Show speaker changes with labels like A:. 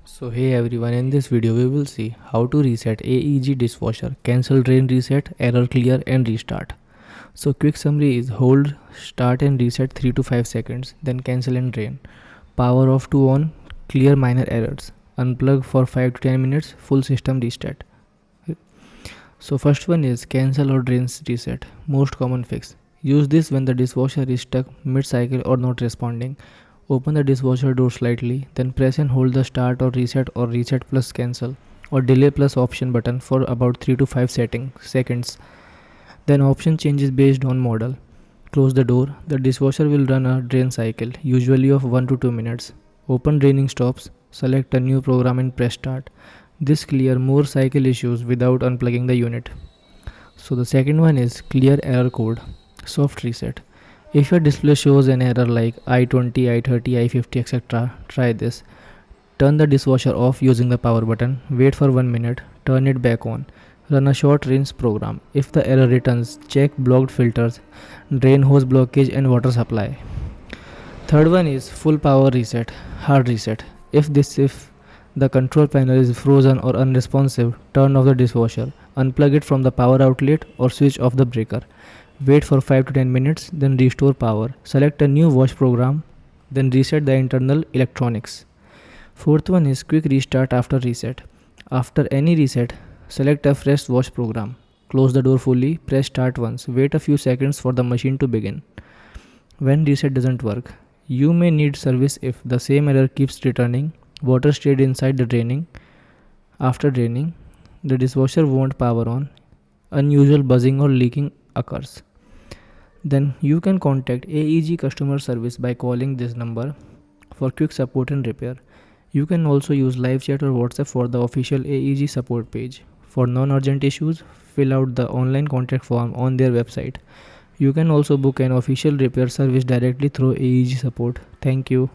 A: So hey everyone, in this video we will see how to reset AEG dishwasher, cancel drain reset, error clear and restart. So quick summary is hold, start and reset 3 to 5 seconds, then cancel and drain. Power off to on, clear minor errors. Unplug for 5 to 10 minutes, full system reset. So first one is cancel or drains reset, most common fix. Use this when the dishwasher is stuck mid-cycle or not responding. Open the dishwasher door slightly, then press and hold the start or reset plus cancel or delay plus option button for about 3 to 5 seconds. Then option changes based on model. Close the door. The dishwasher will run a drain cycle, usually of 1 to 2 minutes. Open draining stops. Select a new program and press start. This clear more cycle issues without unplugging the unit. So the second one is clear error code, soft reset. If your display shows an error like I20, I30, I50 etc., try this. Turn the dishwasher off using the power button, wait for 1 minute, turn it back on. Run a short rinse program. If the error returns, check blocked filters, drain hose blockage and water supply. Third one is full power reset, hard reset. If the control panel is frozen or unresponsive, turn off the dishwasher. Unplug it from the power outlet or switch off the breaker. Wait for 5 to 10 minutes, then restore power. Select a new wash program, then reset the internal electronics. Fourth one is quick restart after reset. After any reset, select a fresh wash program. Close the door fully, press start once. Wait a few seconds for the machine to begin. When reset doesn't work, you may need service if the same error keeps returning. Water stayed inside the draining. After draining, the dishwasher won't power on. Unusual buzzing or leaking occurs. Then you can contact AEG customer service by calling this number for quick support and repair. You can also use live chat or WhatsApp for the official AEG support page. For non-urgent issues, fill out the online contact form on their website. You can also book an official repair service directly through AEG support. Thank you.